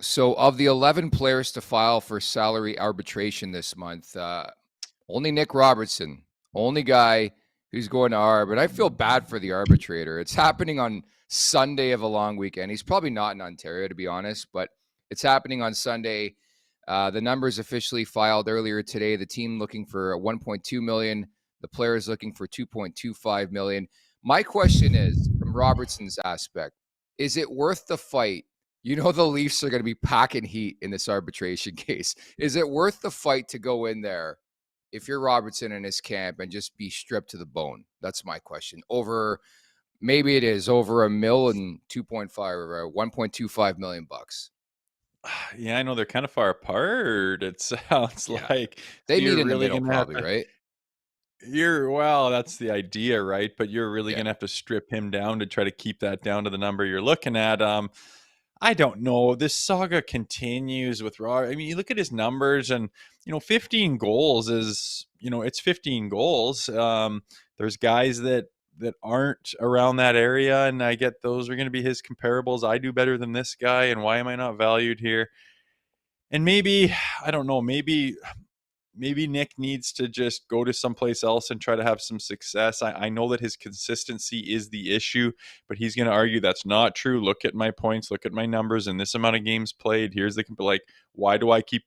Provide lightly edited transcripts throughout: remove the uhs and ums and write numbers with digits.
So, of the 11 players to file for salary arbitration this month, only Nick Robertson, only guy who's going to arb. But I feel bad for the arbitrator. It's happening on Sunday of a long weekend. He's probably not in Ontario, to be honest, but it's happening on Sunday. The numbers officially filed earlier today. The team looking for 1.2 million. The players looking for 2.25 million. My question is, from Robertson's aspect, is it worth the fight? You know the Leafs are going to be packing heat in this arbitration case. Is it worth the fight to go in there if you're Robertson in his camp and just be stripped to the bone? That's my question. Maybe it is over a mil and 2.5 or 1.25 million bucks. Yeah, I know they're kind of far apart. It sounds Yeah. like They meet you're in the really middle gonna have probably, to. right? Well, that's the idea, right? But you're really Yeah. gonna have to strip him down to try to keep that down to the number you're looking at. I don't know. This saga continues with Raw. I mean, you look at his numbers, and 15 goals is, it's 15 goals. There's guys that aren't around that area, and I get those are going to be his comparables. I do better than this guy, and why am I not valued here? And maybe I don't know. Maybe Nick needs to just go to someplace else and try to have some success. I know that his consistency is the issue, but he's going to argue that's not true. Look at my points, look at my numbers, and this amount of games played. Here's the like, why do I keep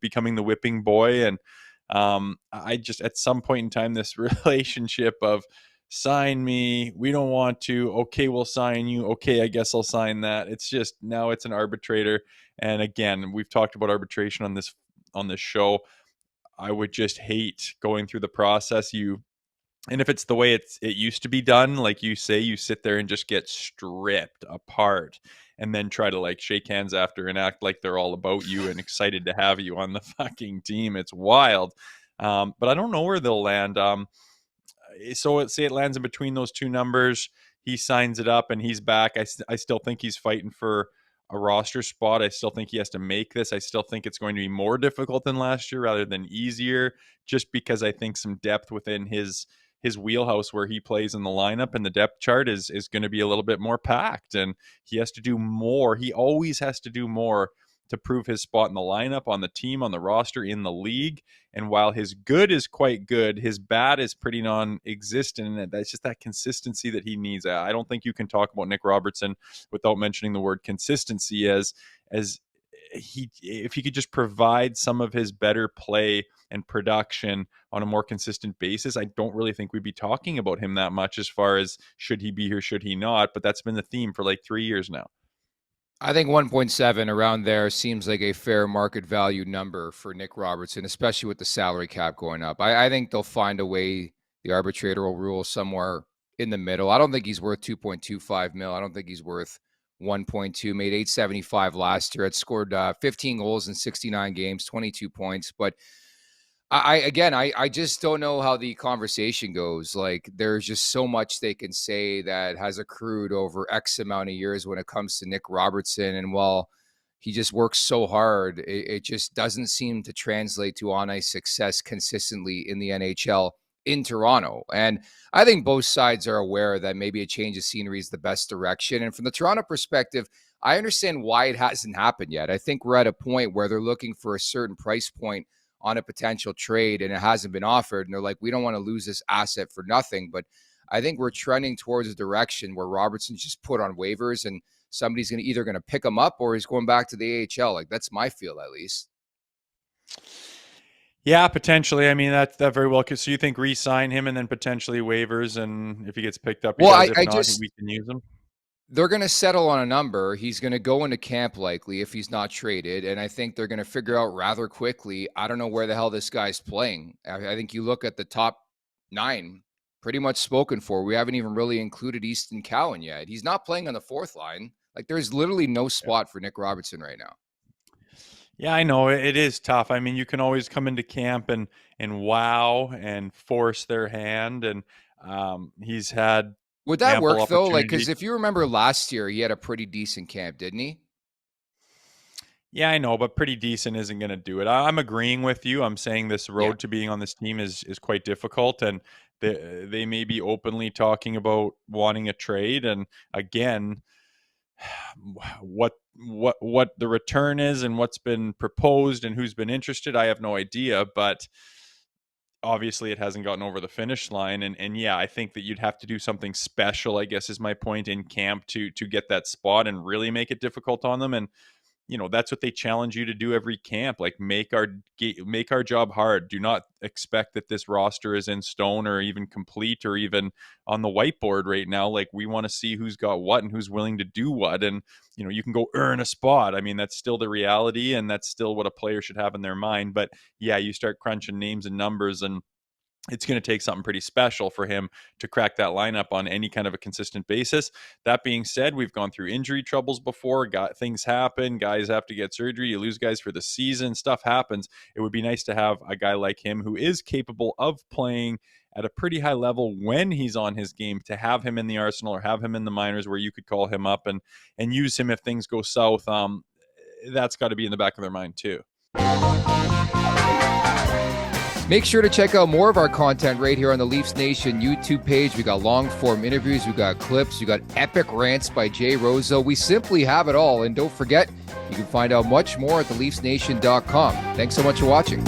becoming the whipping boy? And I just at some point in time, this relationship of sign me, we don't want to. Okay, we'll sign you. Okay, I guess I'll sign that. It's just now it's an arbitrator, and again, we've talked about arbitration on this show. I would just hate going through the process. And if it's the way it used to be done, like you say, you sit there and just get stripped apart and then try to like shake hands after and act like they're all about you and excited to have you on the fucking team. It's wild. But I don't know where they'll land. So say it lands in between those two numbers. He signs it up and he's back. I still think he's fighting for a roster spot. I still think he has to make this. I still think it's going to be more difficult than last year rather than easier, just because I think some depth within his wheelhouse where he plays in the lineup and the depth chart is going to be a little bit more packed, and he has to do more. He always has to do more to prove his spot in the lineup, on the team, on the roster, in the league. And while his good is quite good, his bad is pretty non-existent. And that's just that consistency that he needs. I don't think you can talk about Nick Robertson without mentioning the word consistency, as he, if he could just provide some of his better play and production on a more consistent basis, I don't really think we'd be talking about him that much as far as should he be here, should he not. But that's been the theme for like 3 years now. I think 1.7 around there seems like a fair market value number for Nick Robertson, especially with the salary cap going up. I think they'll find a way. The arbitrator will rule somewhere in the middle. I don't think he's worth 2.25 mil. I don't think he's worth 1.2. Made 875 last year. Had scored 15 goals in 69 games, 22 points. But I just don't know how the conversation goes. Like, there's just so much they can say that has accrued over X amount of years when it comes to Nick Robertson. And while he just works so hard, it just doesn't seem to translate to on ice success consistently in the NHL in Toronto. And I think both sides are aware that maybe a change of scenery is the best direction. And from the Toronto perspective, I understand why it hasn't happened yet. I think we're at a point where they're looking for a certain price point on a potential trade and it hasn't been offered. And they're like, we don't want to lose this asset for nothing. But I think we're trending towards a direction where Robertson's just put on waivers and somebody's either going to pick him up or he's going back to the AHL. Like, that's my feel, at least. Yeah, potentially. I mean, that very well could. So you think re-sign him and then potentially waivers, and if he gets picked up, he Well, does. I, If I not, just, we can use him. they're going to settle on a number. He's going to go into camp likely if he's not traded. And I think they're going to figure out rather quickly. I don't know where the hell this guy's playing. I think you look at the top 9, pretty much spoken for. We haven't even really included Easton Cowan yet. He's not playing on the 4th line. Like, there's literally no spot for Nick Robertson right now. Yeah, I know it is tough. I mean, you can always come into camp and wow and force their hand, and he's had Would that ample work though? Like, because opportunity. if you remember last year, he had a pretty decent camp, didn't he? Yeah, I know, but pretty decent isn't going to do it. I'm agreeing with you. I'm saying this Yeah. road to being on this team is quite difficult, and they may be openly talking about wanting a trade. And again, what what the return is and what's been proposed and who's been interested, I have no idea. But obviously it hasn't gotten over the finish line. And yeah, I think that you'd have to do something special, I guess is my point, in camp to get that spot and really make it difficult on them. And that's what they challenge you to do every camp. Like, make our job hard. Do not expect that this roster is in stone or even complete or even on the whiteboard right now. Like, we want to see who's got what and who's willing to do what. And you can go earn a spot. I mean, that's still the reality, and that's still what a player should have in their mind. But yeah, you start crunching names and numbers, and it's going to take something pretty special for him to crack that lineup on any kind of a consistent basis. That being said, we've gone through injury troubles before. Things happen. Guys have to get surgery. You lose guys for the season. Stuff happens. It would be nice to have a guy like him who is capable of playing at a pretty high level when he's on his game, to have him in the arsenal or have him in the minors where you could call him up and use him if things go south. That's got to be in the back of their mind too. Make sure to check out more of our content right here on the Leafs Nation YouTube page. We got long-form interviews, we got clips, we got epic rants by Jay Rosehill. We simply have it all. And don't forget, you can find out much more at theleafsnation.com. Thanks so much for watching.